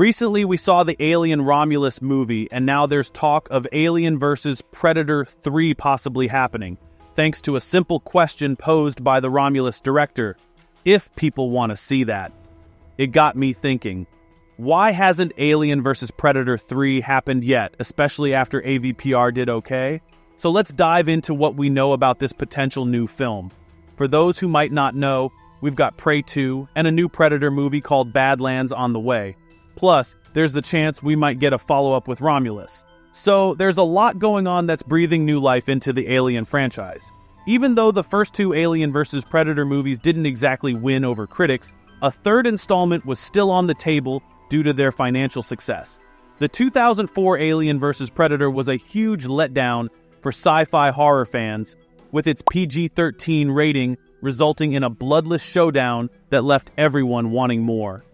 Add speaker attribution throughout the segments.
Speaker 1: Recently, we saw the Alien Romulus movie, and now there's talk of Alien vs. Predator 3 possibly happening, thanks to a simple question posed by the Romulus director: if people want to see that. It got me thinking, why hasn't Alien vs. Predator 3 happened yet, especially after AVPR did okay? So let's dive into what we know about this potential new film. For those who might not know, we've got Prey 2 and a new Predator movie called Badlands on the way. Plus, there's the chance we might get a follow-up with Romulus. So there's a lot going on that's breathing new life into the Alien franchise. Even though the first two Alien vs. Predator movies didn't exactly win over critics, a third installment was still on the table due to their financial success. The 2004 Alien vs. Predator was a huge letdown for sci-fi horror fans, with its PG-13 rating resulting in a bloodless showdown that left everyone wanting more.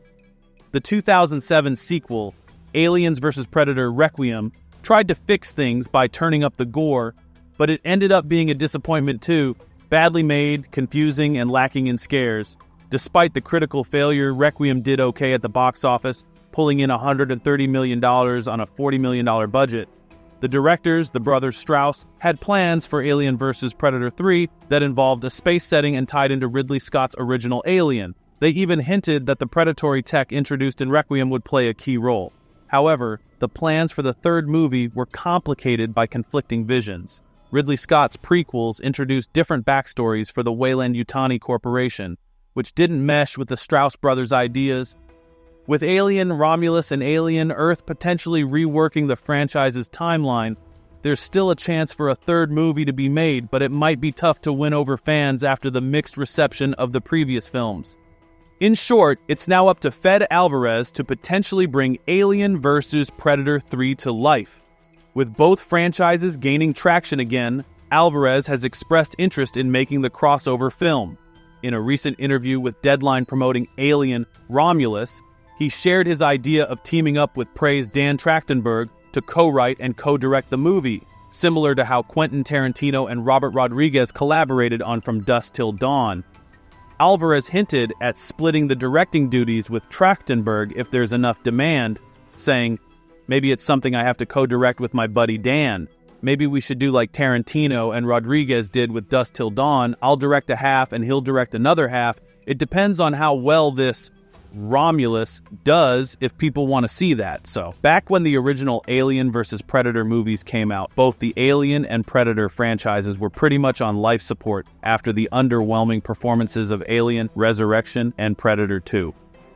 Speaker 1: The 2007 sequel, Aliens vs. Predator Requiem, tried to fix things by turning up the gore, but it ended up being a disappointment too, badly made, confusing, and lacking in scares. Despite the critical failure, Requiem did okay at the box office, pulling in $130 million on a $40 million budget. The directors, the brothers Strauss, had plans for Alien vs. Predator 3 that involved a space setting and tied into Ridley Scott's original Alien. They even hinted that the predatory tech introduced in Requiem would play a key role. However, the plans for the third movie were complicated by conflicting visions. Ridley Scott's prequels introduced different backstories for the Weyland-Yutani Corporation, which didn't mesh with the Strauss brothers' ideas. With Alien, Romulus, and Alien Earth potentially reworking the franchise's timeline, there's still a chance for a third movie to be made, but it might be tough to win over fans after the mixed reception of the previous films. In short, it's now up to Fede Alvarez to potentially bring Alien vs. Predator 3 to life. With both franchises gaining traction again, Alvarez has expressed interest in making the crossover film. In a recent interview with Deadline promoting Alien Romulus, he shared his idea of teaming up with Prey's Dan Trachtenberg to co-write and co-direct the movie, similar to how Quentin Tarantino and Robert Rodriguez collaborated on From Dusk Till Dawn. Alvarez hinted at splitting the directing duties with Trachtenberg if there's enough demand, saying, maybe it's something I have to co-direct with my buddy Dan. Maybe we should do like Tarantino and Rodriguez did with Dusk Till Dawn. I'll direct a half and he'll direct another half. It depends on how well this Romulus does if people want to see that. So, back when the original Alien vs. Predator movies came out, both the Alien and Predator franchises were pretty much on life support after the underwhelming performances of Alien, Resurrection, and Predator 2.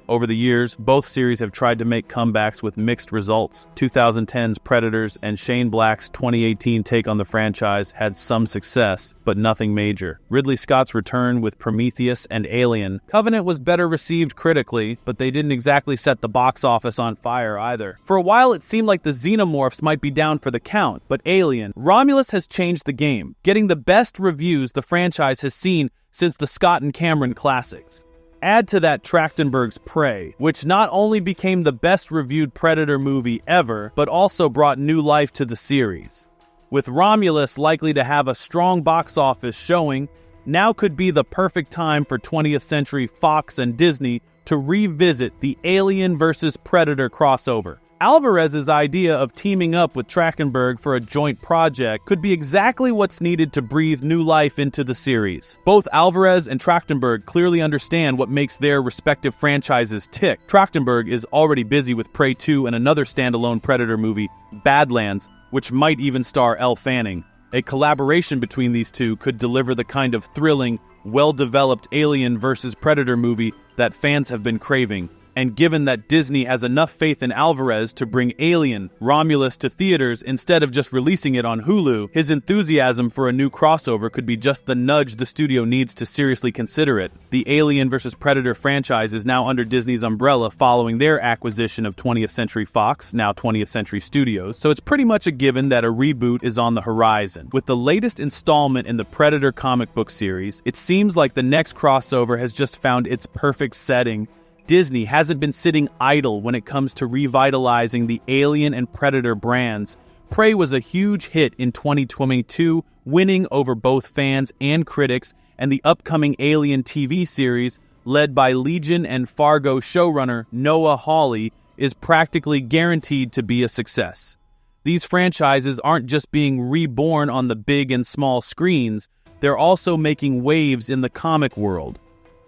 Speaker 1: Over the years, both series have tried to make comebacks with mixed results. 2010's Predators and Shane Black's 2018 take on the franchise had some success, but nothing major. Ridley Scott's return with Prometheus and Alien. Covenant was better received critically, but they didn't exactly set the box office on fire either. For a while, it seemed like the Xenomorphs might be down for the count, but Alien, Romulus has changed the game, getting the best reviews the franchise has seen since the Scott and Cameron classics. Add to that Trachtenberg's Prey, which not only became the best-reviewed Predator movie ever, but also brought new life to the series. With Romulus likely to have a strong box office showing, now could be the perfect time for 20th Century Fox and Disney to revisit the Alien vs. Predator crossover. Alvarez's idea of teaming up with Trachtenberg for a joint project could be exactly what's needed to breathe new life into the series. Both Alvarez and Trachtenberg clearly understand what makes their respective franchises tick. Trachtenberg is already busy with Prey 2 and another standalone Predator movie, Badlands, which might even star Elle Fanning. A collaboration between these two could deliver the kind of thrilling, well-developed Alien vs. Predator movie that fans have been craving. And given that Disney has enough faith in Alvarez to bring Alien, Romulus to theaters instead of just releasing it on Hulu, his enthusiasm for a new crossover could be just the nudge the studio needs to seriously consider it. The Alien vs. Predator franchise is now under Disney's umbrella following their acquisition of 20th Century Fox, now 20th Century Studios, so it's pretty much a given that a reboot is on the horizon. With the latest installment in the Predator comic book series, it seems like the next crossover has just found its perfect setting. Disney hasn't been sitting idle when it comes to revitalizing the Alien and Predator brands. Prey was a huge hit in 2022, winning over both fans and critics, and the upcoming Alien TV series, led by Legion and Fargo showrunner Noah Hawley, is practically guaranteed to be a success. These franchises aren't just being reborn on the big and small screens, they're also making waves in the comic world.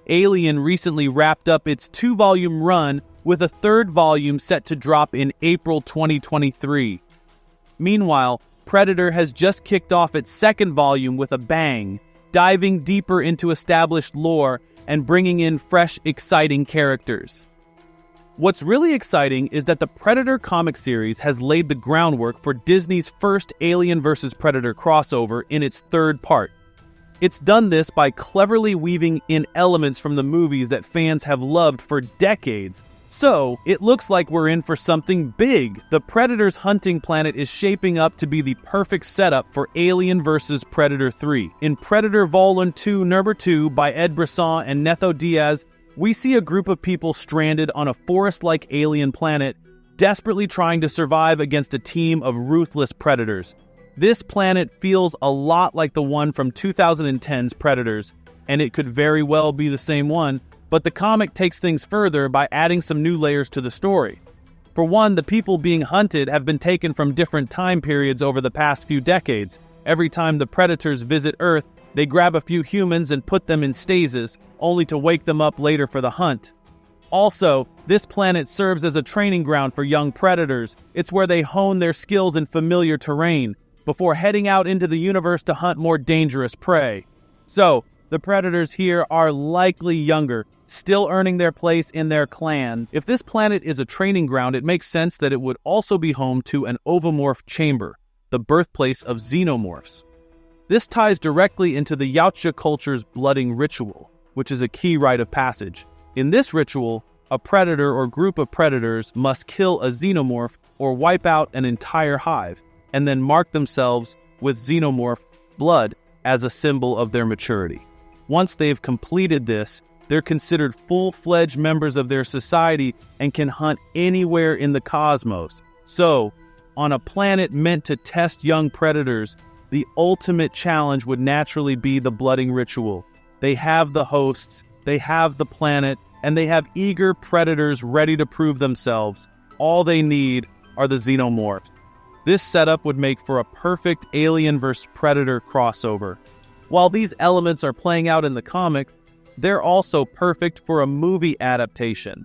Speaker 1: Alien recently wrapped up its 2-volume run with a 3rd volume set to drop in April 2023. Meanwhile, Predator has just kicked off its 2nd volume with a bang, diving deeper into established lore and bringing in fresh, exciting characters. What's really exciting is that the Predator comic series has laid the groundwork for Disney's first Alien vs. Predator crossover in its 3rd part. It's done this by cleverly weaving in elements from the movies that fans have loved for decades. So, it looks like we're in for something big. The Predator's hunting planet is shaping up to be the perfect setup for Alien vs. Predator 3. In Predator Vol. 2 Number 2 by Ed Brisson and Netho Diaz, we see a group of people stranded on a forest-like alien planet, desperately trying to survive against a team of ruthless predators. This planet feels a lot like the one from 2010's Predators, and it could very well be the same one, but the comic takes things further by adding some new layers to the story. For one, the people being hunted have been taken from different time periods over the past few decades. Every time the predators visit Earth, they grab a few humans and put them in stasis, only to wake them up later for the hunt. Also, this planet serves as a training ground for young predators. It's where they hone their skills in familiar terrain, before heading out into the universe to hunt more dangerous prey. So, the predators here are likely younger, still earning their place in their clans. If this planet is a training ground, it makes sense that it would also be home to an ovomorph chamber, the birthplace of xenomorphs. This ties directly into the Yautja culture's blooding ritual, which is a key rite of passage. In this ritual, a predator or group of predators must kill a xenomorph or wipe out an entire hive, and then mark themselves with xenomorph blood as a symbol of their maturity. Once they've completed this, they're considered full-fledged members of their society and can hunt anywhere in the cosmos. So, on a planet meant to test young predators, the ultimate challenge would naturally be the blooding ritual. They have the hosts, they have the planet, and they have eager predators ready to prove themselves. All they need are the xenomorphs. This setup would make for a perfect Alien vs. Predator crossover. While these elements are playing out in the comic, they're also perfect for a movie adaptation.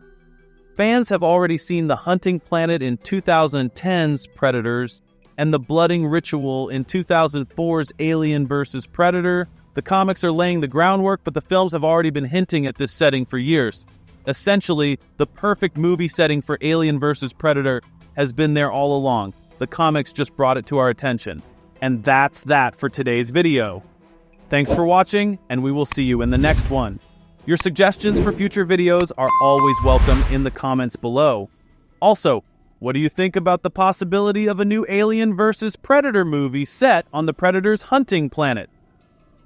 Speaker 1: Fans have already seen the hunting planet in 2010's Predators and the blooding ritual in 2004's Alien vs. Predator. The comics are laying the groundwork, but the films have already been hinting at this setting for years. Essentially, the perfect movie setting for Alien vs. Predator has been there all along. The comics just brought it to our attention. And that's that for today's video. Thanks for watching, and we will see you in the next one. Your suggestions for future videos are always welcome in the comments below. Also, what do you think about the possibility of a new Alien vs. Predator movie set on the Predator's hunting planet?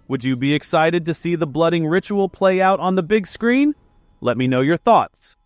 Speaker 1: Would you be excited to see the blooding ritual play out on the big screen? Let me know your thoughts.